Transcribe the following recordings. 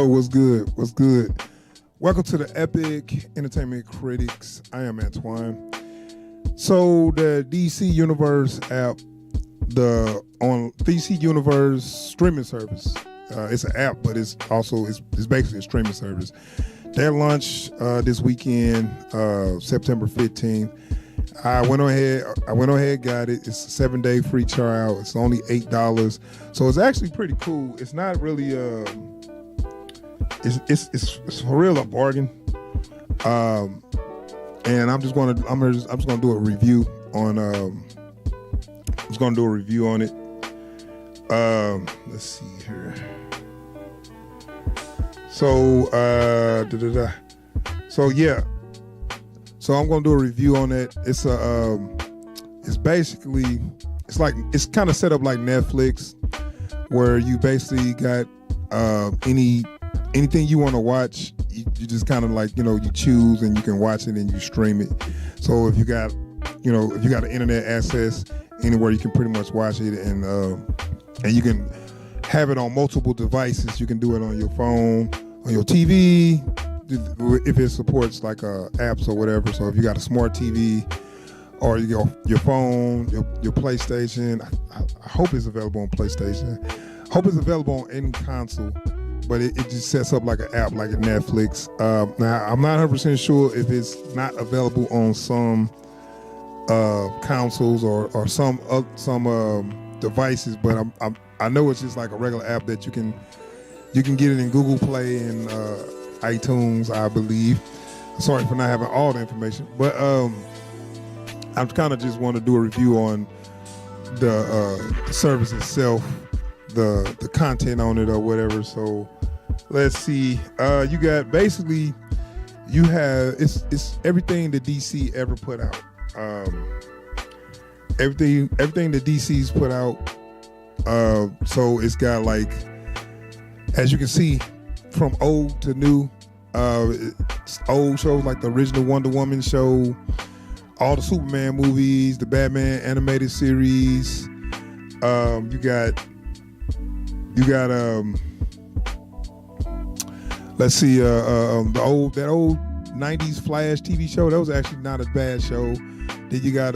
what's good? What's good? Welcome to the Epic Entertainment Critics. I am Antoine. So the DC Universe app, the on DC Universe streaming service. It's an app, but it's basically a streaming service. They launched this weekend, September 15th. I went ahead, got it. It's a 7-day free trial. It's only $8, so it's actually pretty cool. It's not really it's for real a bargain. And I'm just gonna do a review on it. Let's see here. So So I'm gonna do a review on it. It's kind of set up like Netflix, where you basically got anything you want to watch. You just kind of like, you choose and you can watch it and you stream it. So if you got an internet access anywhere, you can pretty much watch it, and you can have it on multiple devices. You can do it on your phone, on your TV, if it supports like apps or whatever. So if you got a smart TV or your phone, your PlayStation, I hope it's available on PlayStation. I hope it's available on any console, but it just sets up like an app, like a Netflix. Now I'm not 100% sure if it's not available on some consoles or some devices, but I know it's just like a regular app that you can get it in Google Play and iTunes, I believe. Sorry for not having all the information, but I kind of just want to do a review on the service itself, the content on it or whatever. So let's see. You got basically it's everything that DC ever put out. Everything that DC's put out. So it's got, like, as you can see, from old to new. It's old shows like the original Wonder Woman show, all the Superman movies, the Batman animated series. You got let's see, that old 90s Flash TV show. That was actually not a bad show. Then you got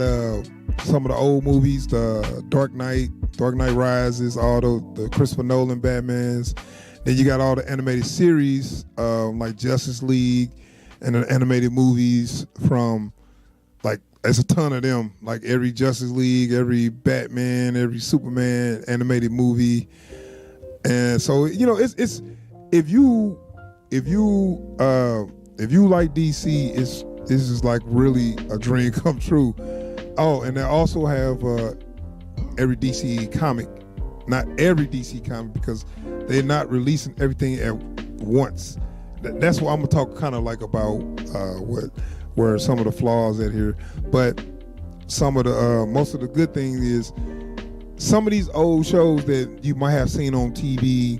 some of the old movies, the Dark Knight Rises, all the Christopher Nolan Batmans. Then you got all the animated series, like Justice League, and the animated movies from, like, there's a ton of them. Like every Justice League, every Batman, every Superman animated movie. And so, it's if you like DC, this is like really a dream come true. Oh, and they also have every DC comic. Not every DC comic, because they're not releasing everything at once. That's what I'm gonna talk kind of like about where some of the flaws at here. But some of the most of the good thing is some of these old shows that you might have seen on TV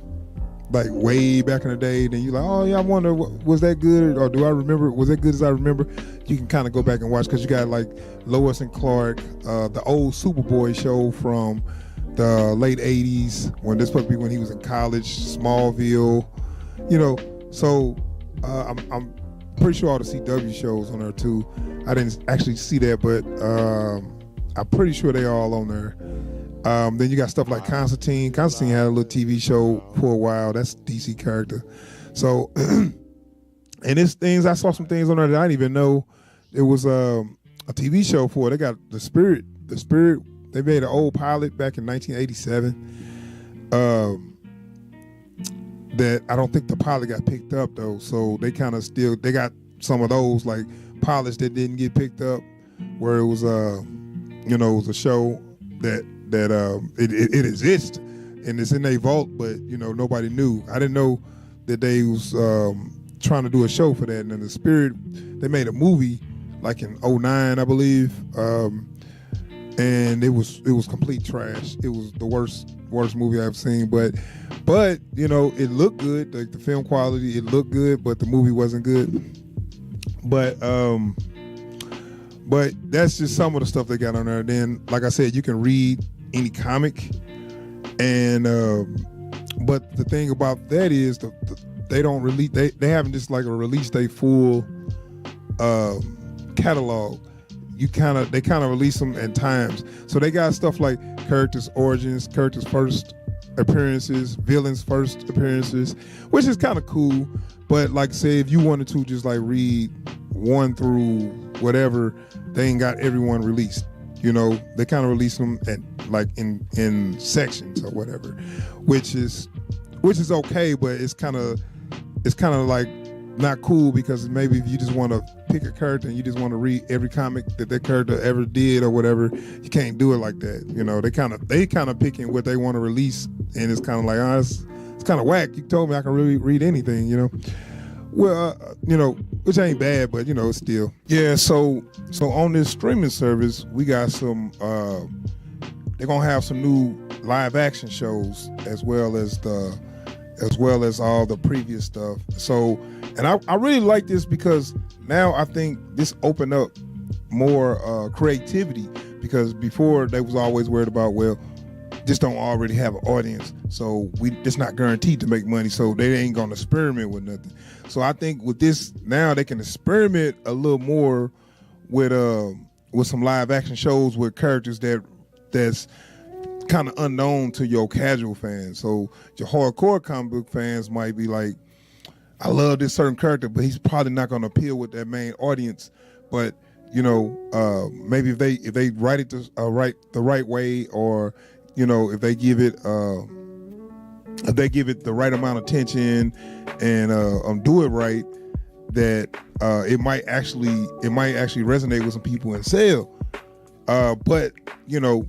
like way back in the day. Then you're like, oh yeah, I wonder, was that good, or do I remember? Was that good as I remember? You can kind of go back and watch, because you got like Lois and Clark, the old Superboy show from the late 80s, when this supposed to be when he was in college, Smallville, so I'm pretty sure all the CW shows on there too. I didn't actually see that, but I'm pretty sure they're all on there. Then you got stuff like Constantine. Constantine had a little TV show for a while. That's a DC character. So, and it's things, I saw some things on there that I didn't even know it was a TV show for. They got The Spirit. They made an old pilot back in 1987. That I don't think the pilot got picked up though. So they kind of they got some of those like pilots that didn't get picked up, where it was it was a show that it exists and it's in their vault, but nobody knew. I didn't know that they was trying to do a show for that. And then The Spirit, they made a movie like in 2009, I believe. And it was complete trash. It was the worst movie I've seen. But it looked good. Like the film quality, it looked good, but the movie wasn't good. But that's just some of the stuff they got on there. Then, like I said, you can read any comic, and but the thing about that is they don't release, they haven't just like released a full catalog. They kind of release them at times. So they got stuff like characters' origins, characters' first appearances, villains' first appearances, which is kind of cool. But like say, if you wanted to just like read 1 through whatever, they ain't got everyone released. You know, they kind of release them at like in sections or whatever, which is okay, but it's kind of like not cool, because maybe if you just want to pick a character and you just want to read every comic that character ever did or whatever, you can't do it like that. You know, they kind of picking what they want to release, and it's kind of like, it's kind of whack. You told me I can really read anything, you know. Well, you know, which ain't bad, but you know, it's still. Yeah, so on this streaming service, we got some they're gonna have some new live action shows as well as all the previous stuff. So, and I really like this because now I think this opened up more creativity, because before they was always worried about, well, this don't already have an audience, so it's not guaranteed to make money, so they ain't gonna experiment with nothing. So I think with this now they can experiment a little more with some live action shows with characters that's kind of unknown to your casual fans. So your hardcore comic book fans might be like, I love this certain character, but he's probably not going to appeal with that main audience. But you know, maybe if they write it the right way, or you know, if they give it the right amount of attention and do it right, that it might actually resonate with some people and sell. But you know,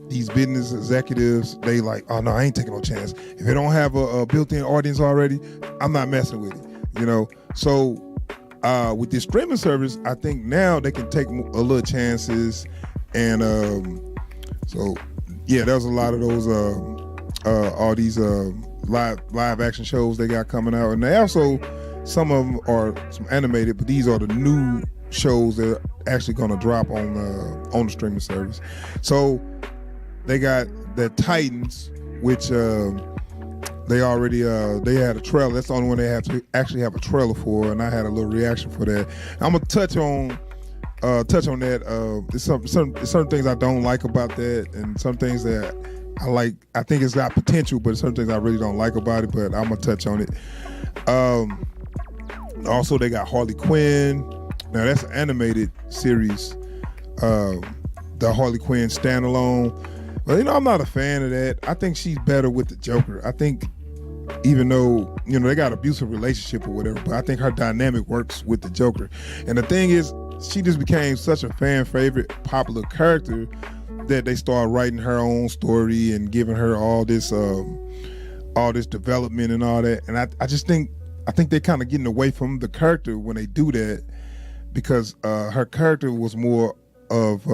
these business executives, they like, oh no, I ain't taking no chance. If it don't have a built-in audience already, I'm not messing with it. You know, so with this streaming service, I think now they can take a little chances, and so yeah, there's a lot of those all these live action shows they got coming out, and they also, some of them are some animated, but these are the new shows that are actually going to drop on the streaming service. So they got the Titans, which they already they had a trailer. That's the only one they have to actually have a trailer for, and I had a little reaction for that. I'm gonna touch on that. There's certain things I don't like about that, and some things that I like. I think it's got potential, but certain things I really don't like about it. But I'm gonna touch on it. Also, they got Harley Quinn. Now that's an animated series. The Harley Quinn standalone. Well, you know, I'm not a fan of that. I think she's better with the Joker. I think, even though, you know, they got an abusive relationship or whatever, but I think her dynamic works with the Joker. And the thing is, she just became such a fan favorite, popular character that they started writing her own story and giving her all this development and all that. And I think they're kind of getting away from the character when they do that, because her character was more of,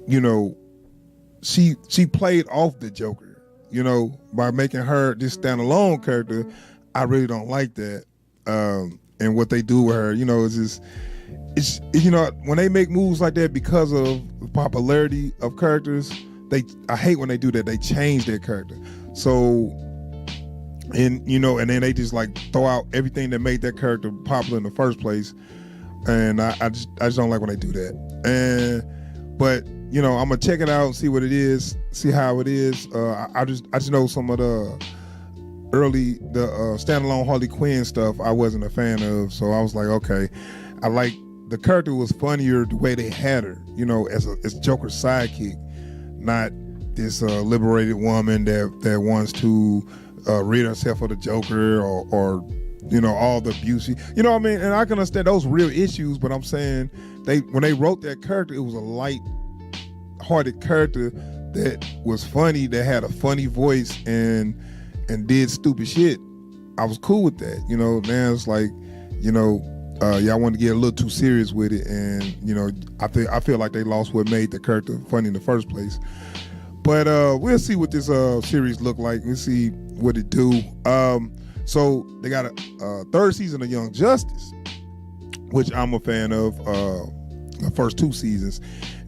you know, she played off the Joker, you know, by making her this standalone character. I really don't like that. And what they do with her, you know, it's you know, when they make moves like that because of the popularity of characters, I hate when they do that. They change their character. So, and you know, and then they just like throw out everything that made that character popular in the first place. And I just don't like when they do that. But you know, I'm gonna check it out and see what it is, see how it is. I just know some of the standalone Harley Quinn stuff I wasn't a fan of, so I was like, okay, I like the character was funnier the way they had her, you know, as Joker's sidekick, not this liberated woman that wants to rid herself of the Joker or you know, all the abuse. You know what I mean? And I can understand those real issues, but I'm saying when they wrote that character, it was a light-hearted character that was funny, that had a funny voice and did stupid shit. I was cool with that. You know, now it's like, you know, y'all want to get a little too serious with it, and you know, I feel like they lost what made the character funny in the first place. But we'll see what this series look like. We'll see what it do. So they got a third season of Young Justice, which I'm a fan of. The first 2 seasons,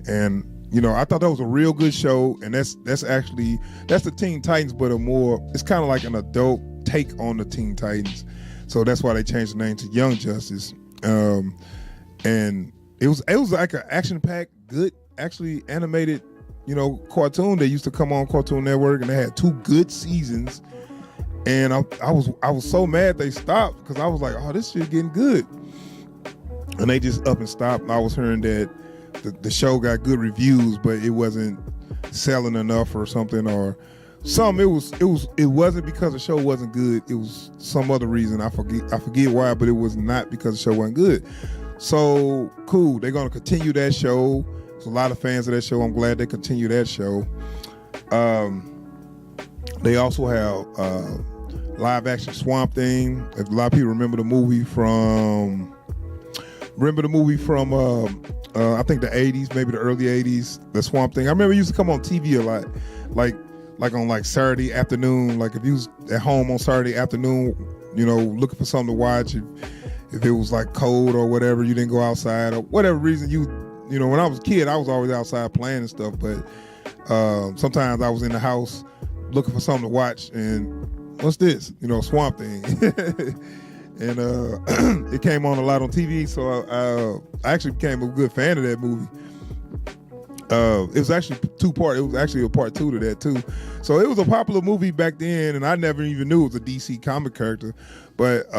and you know, I thought that was a real good show. And that's the Teen Titans, but it's kind of like an adult take on the Teen Titans. So that's why they changed the name to Young Justice. And it was like an action-packed, good, actually animated, cartoon that used to come on Cartoon Network, and they had 2 good seasons. And I was so mad they stopped, because I was like, oh, this shit getting good. And they just up and stopped. And I was hearing that the show got good reviews, but it wasn't selling enough or something, or something. It wasn't because the show wasn't good. It was some other reason. I forget why, but it was not because the show wasn't good. So cool. They're gonna continue that show. There's a lot of fans of that show. I'm glad they continue that show. They also have live action Swamp Thing. A lot of people remember the movie from I think the 80s, maybe the early 80s, the Swamp Thing. I remember it used to come on TV a lot, like on Saturday afternoon. Like if you was at home on Saturday afternoon, looking for something to watch, if it was like cold or whatever, you didn't go outside or whatever reason, when I was a kid, I was always outside playing and stuff, but sometimes I was in the house looking for something to watch, and what's this? Swamp Thing. And it came on a lot on TV, so I actually became a good fan of that movie. It was actually 2-part. It was actually a part 2 to that too. So it was a popular movie back then, and I never even knew it was a DC comic character. But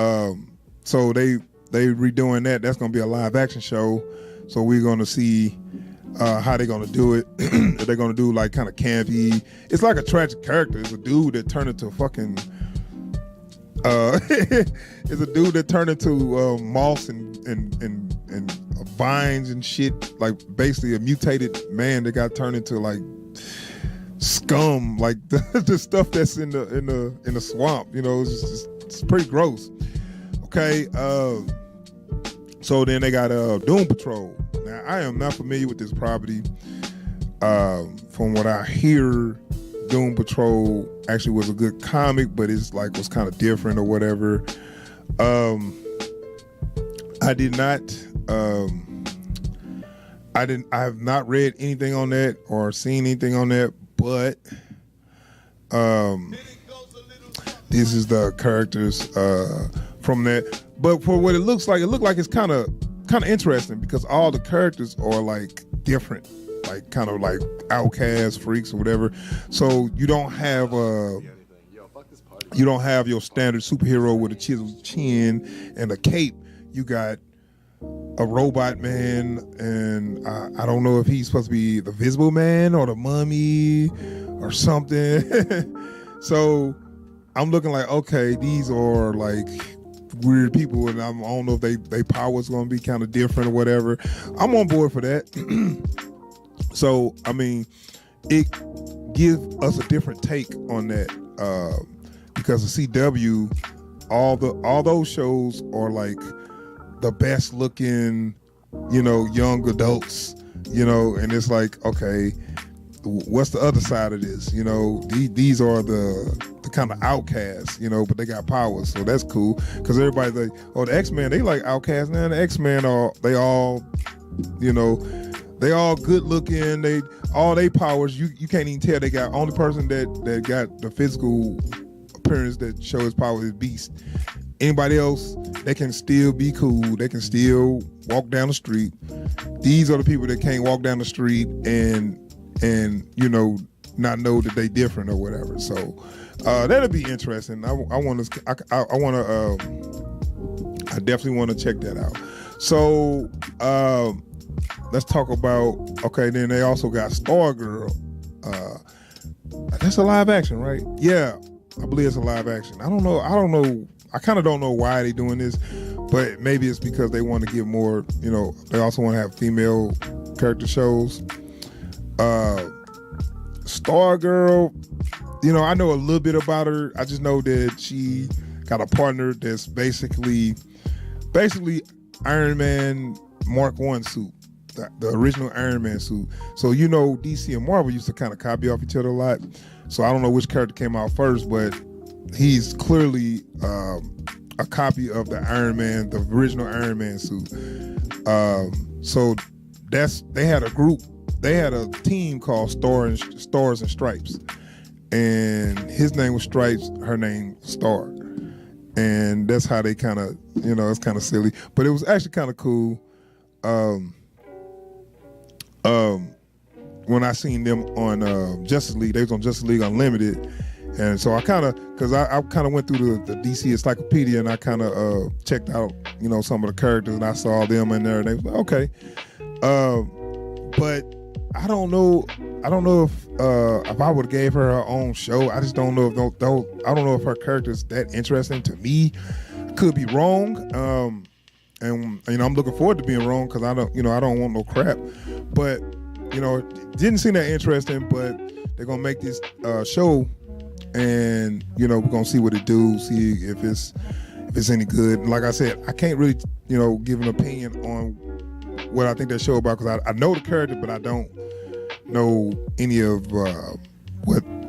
so they redoing that. That's going to be a live action show. So we're going to see how they're going to do it. If they're going to do like kind of campy. It's like a tragic character. It's a dude that turned into fucking. It's a dude that turned into moss and vines and shit, like basically a mutated man that got turned into like scum, like the stuff that's in the swamp. It's pretty gross. Okay, so then they got Doom Patrol. Now I am not familiar with this property. From what I hear, Doom Patrol actually was a good comic, but it's like was kind of different or whatever. I have not read anything on that or seen anything on that, but this is the characters from that. But for what it looks like it's kind of interesting, because all the characters are like different, like kind of like outcasts, freaks or whatever. So you don't have your standard superhero with a chiseled chin and a cape. You got a robot man, and I don't know if he's supposed to be the Visible Man or the Mummy or something. So I'm looking like, okay, these are like weird people, and I don't know if they power's going to be kind of different or whatever. I'm on board for that. So I mean, it gives us a different take on that, because the CW, all those shows are like the best looking, young adults, and it's like, okay, what's the other side of this? These are the kind of outcasts, but they got powers, so that's cool. Because everybody's like, oh, the X-Men, they like outcasts. Now the X-Men they all good looking. All they powers, you can't even tell. They got only person that got the physical appearance that show his power is Beast. Anybody else, they can still be cool. They can still walk down the street. These are the people that can't walk down the street and not know that they different or whatever. So that'll be interesting. I definitely want to check that out. So let's talk about, okay, then they also got Stargirl. That's a live action, right? Yeah, I believe it's a live action. I don't know. I kind of don't know why they're doing this, but maybe it's because they want to give more, they also want to have female character shows. Stargirl, I know a little bit about her. I just know that she got a partner that's basically Iron Man Mark 1 suit, the original Iron Man suit. So DC and Marvel used to kind of copy off each other a lot. So I don't know which character came out first, but he's clearly a copy of the Iron Man, the original Iron Man suit. So they had a team called Stars and Stripes, and his name was Stripes, her name Star, and that's how they kind of, it's kind of silly, but it was actually kind of cool. When I seen them on Justice League, they was on Justice League Unlimited, and so I kind of, because I kind of went through the DC Encyclopedia, and I kind of checked out, some of the characters, and I saw them in there, and they was like, okay. But I don't know if I would have gave her own show. I just don't know if I don't know if her character is that interesting to me. I could be wrong. And I'm looking forward to being wrong, because I don't want no crap. But it didn't seem that interesting. But they're gonna make this show, and we're gonna see what it do, see if it's any good. And like I said, I can't really give an opinion on what I think that show about, because I know the character, but I don't know any of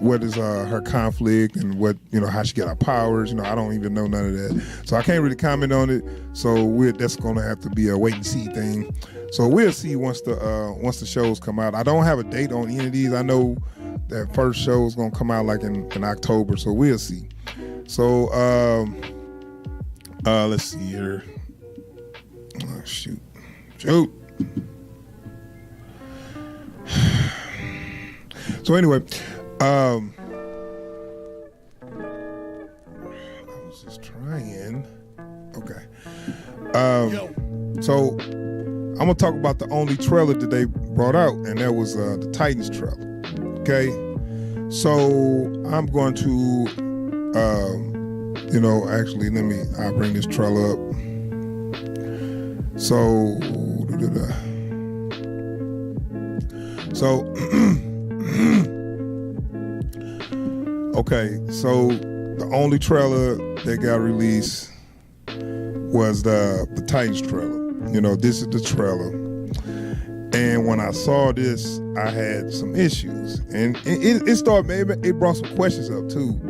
what is her conflict, and what how she get her powers. I don't even know none of that, so I can't really comment on it. So that's going to have to be a wait and see thing. So we'll see once the shows come out. I don't have a date on any of these. I know that first show is going to come out like in October, so we'll see. So let's see here. Oh, shoot. So anyway, I was just trying. Okay. So I'm gonna talk about the only trailer that they brought out, and that was the Titans trailer. Okay. So I'm going to, actually, I'll bring this trailer up. So, okay, so the only trailer that got released was the Titans trailer. This is the trailer. And when I saw this, I had some issues. And it brought some questions up too.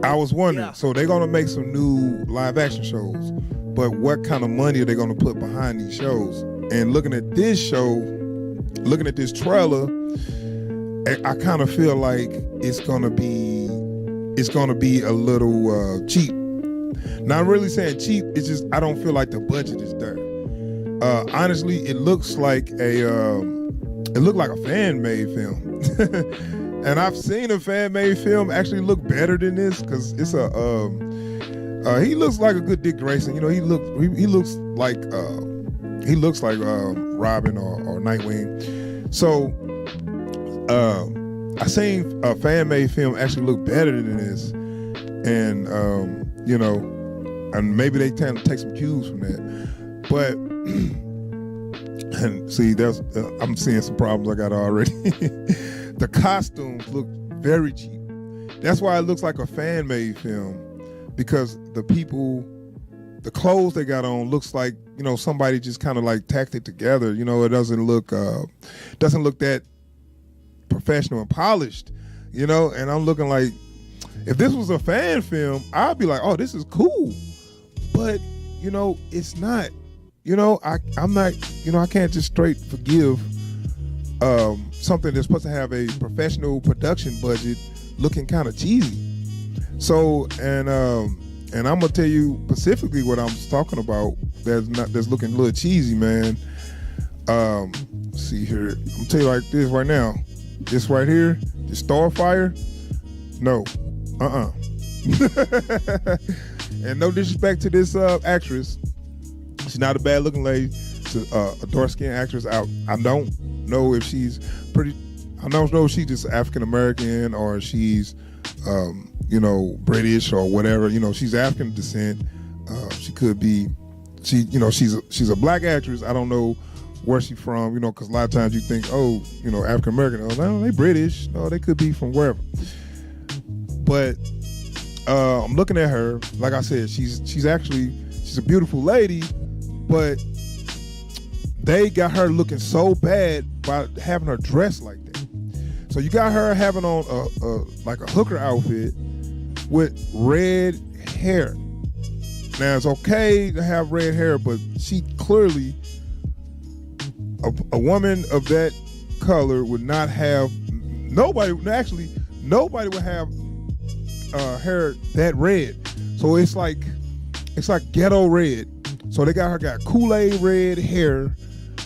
I was wondering, so they're gonna make some new live action shows, but what kind of money are they gonna put behind these shows? And looking at this trailer, I kind of feel like it's gonna be a little cheap. Not really saying cheap, it's just I don't feel like the budget is there. Honestly, it looks like a fan-made film. And I've seen a fan-made film actually look better than this, because it's he looks like a good Dick Grayson. He looks like Robin or Nightwing. So I seen a fan-made film actually look better than this, and and maybe they tend to take some cues from that. But and see, I'm seeing some problems I got already. The costumes look very cheap. That's why it looks like a fan-made film, because the clothes they got on looks like somebody just kind of like tacked it together. It doesn't look that professional and polished. And I'm looking like, if this was a fan film, I'd be like, oh, this is cool. But it's not. I'm not. I can't just straight forgive something that's supposed to have a professional production budget looking kind of cheesy. So and I'm gonna tell you specifically what I'm talking about. That's looking a little cheesy, man. Let's see here. I'm gonna tell you like this right now. This right here, this Starfire. No, And no disrespect to this actress, she's not a bad looking lady. She's a dark skinned actress. I don't know if she's pretty. I don't know if she's just African American or she's British or whatever. She's African descent. She could be. She's a black actress. I don't know where she's from. Because a lot of times you think, African American. Oh, no, they British. No, they could be from wherever. But I'm looking at her. Like I said, she's a beautiful lady, but they got her looking so bad by having her dressed like that. So you got her having on like a hooker outfit with red hair. Now it's okay to have red hair, but she clearly, a woman of that color would not have, nobody nobody would have hair that red. So it's like ghetto red. So they got Kool-Aid red hair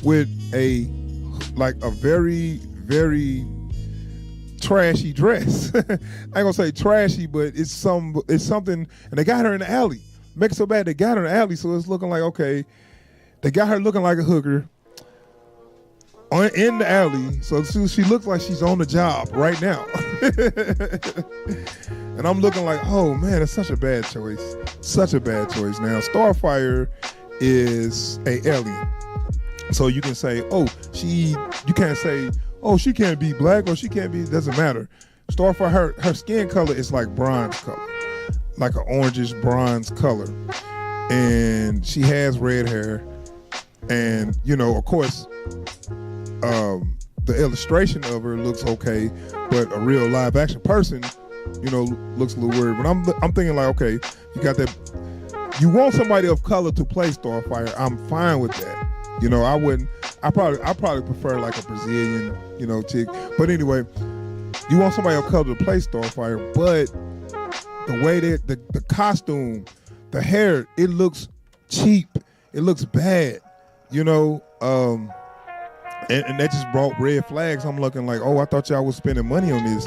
with a very, very trashy dress. I ain't gonna say trashy, but it's something, and they got her in the alley. Make it so bad they got her in the alley, so it's looking like, okay, they got her looking like a hooker in the alley, so she looks like she's on the job right now. And I'm looking like, oh man, it's such a bad choice. Such a bad choice. Now, Starfire is a alien. So you can say, you can't say, she can't be black or she can't be, it doesn't matter. Starfire, her skin color is like bronze color, like an orangish bronze color. And she has red hair. And, of course, the illustration of her looks okay, but a real live action person, looks a little weird. But I'm thinking like, okay, you got that, you want somebody of color to play Starfire, I'm fine with that. I probably prefer like a Brazilian, chick. But anyway, you want somebody of color to play Starfire, but the way that the costume, the hair, it looks cheap. It looks bad, and that just brought red flags. I'm looking like, I thought y'all was spending money on this.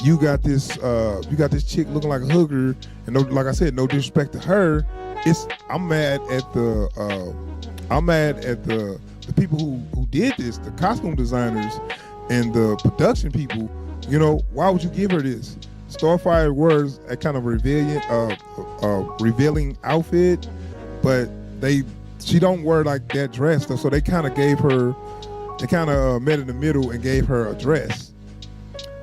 You got this chick looking like a hooker, and like I said, no disrespect to her. I'm mad at the people who did this, the costume designers and the production people. Why would you give her this? Starfire wears a kind of revealing outfit, but she don't wear like that dress, so they kind of met in the middle and gave her a dress,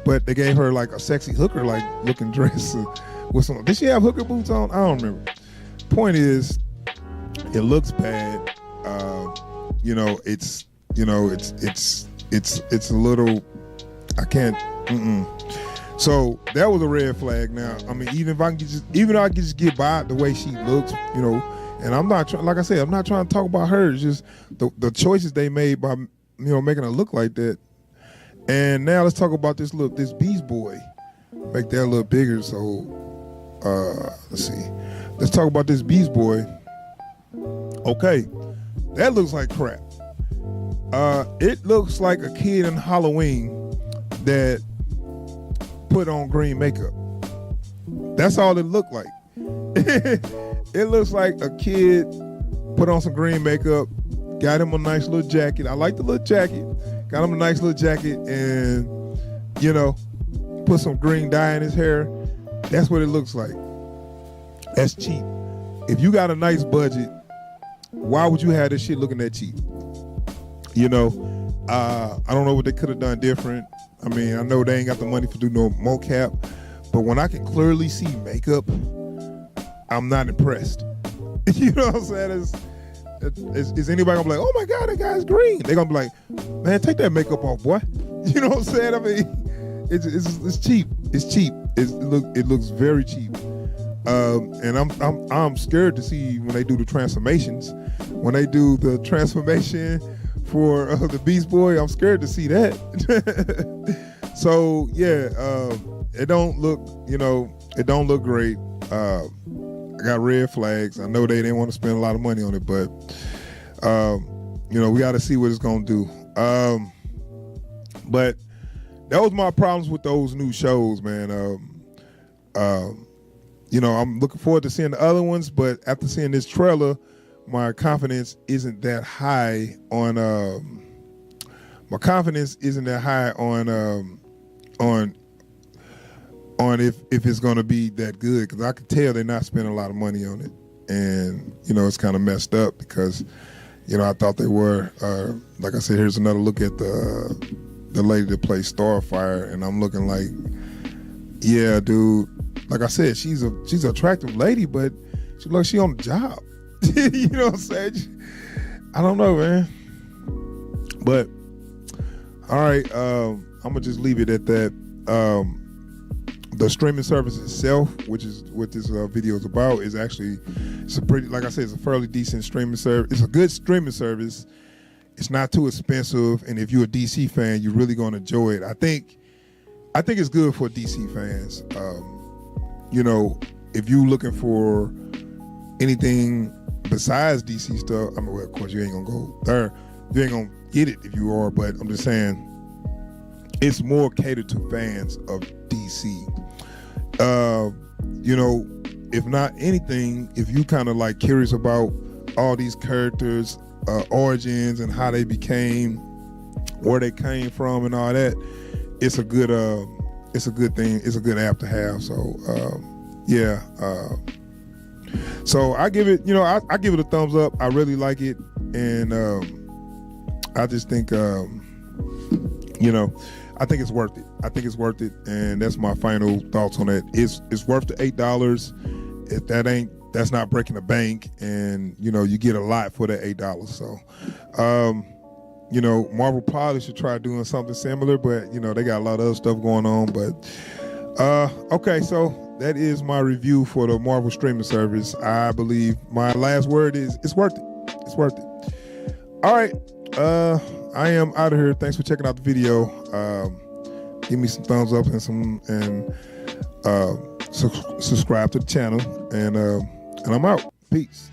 but they gave her like a sexy hooker like looking dress with some. Did she have hooker boots on? I don't remember. Point is, it looks bad. It's a little. I can't. So that was a red flag. Now, I mean, even if I can just get by the way she looks, and I'm not like I said, I'm not trying to talk about her. It's just the choices they made by making her look like that. And now let's talk about this Beast Boy. Make that a little bigger. So let's see. Let's talk about this Beast Boy. Okay, that looks like crap. It looks like a kid in Halloween that put on green makeup. That's all it looked like. It looks like a kid put on some green makeup, got him a nice little jacket. I like the little jacket. Got him a nice little jacket and, put some green dye in his hair. That's what it looks like. That's cheap. If you got a nice budget, why would you have this shit looking that cheap? I don't know what they could have done different. I mean, I know they ain't got the money to do no mocap, but when I can clearly see makeup, I'm not impressed. You know what I'm saying? Is anybody gonna be like, oh my God, that guy's green? They're gonna be like, man, take that makeup off, boy. You know what I'm saying? I mean, it's cheap. It's cheap. It looks very cheap. And I'm scared to see when they do the transformations. When they do the transformation for the Beast Boy, I'm scared to see that. So yeah, it don't look great. I got red flags. I know they didn't want to spend a lot of money on it, but we got to see what it's gonna do. But that was my problems with those new shows, man. I'm looking forward to seeing the other ones, but after seeing this trailer, my confidence isn't that high on. On if it's gonna be that good, because I can tell they're not spending a lot of money on it, and it's kind of messed up because I thought they were. Like I said, here's another look at the lady that plays Starfire, and I'm looking like, yeah, dude. Like I said, she's an attractive lady, but she on the job. You know what I'm saying? I don't know, man. But all right, I'm gonna just leave it at that. The streaming service itself, which is what this video is about, is actually, it's a fairly decent streaming service. It's a good streaming service. It's not too expensive, and if you're a DC fan, you're really going to enjoy it. I think I think it's good for DC fans. You know, if you looking for anything besides DC stuff, I mean, well, of course you ain't gonna go there. You ain't gonna get it if you are, but I'm just saying it's more catered to fans of DC. You know, if not anything, if you kind of like curious about all these characters, origins and how they became, where they came from and all that, it's a good thing. It's a good app to have. So yeah. So I give it, you know, I give it a thumbs up. I really like it, and I just think, you know, I think it's worth it. I think it's worth it, and that's my final thoughts on that. It's worth the $8. If that's not breaking the bank, and you know, you get a lot for that $8. So, you know, Marvel probably should try doing something similar, but you know, they got a lot of other stuff going on. But okay, so that is my review for the Marvel streaming service. I believe my last word is it's worth it. It's worth it. All right. I am out of here. Thanks for checking out the video. Give me some thumbs up and subscribe to the channel, and I'm out. Peace.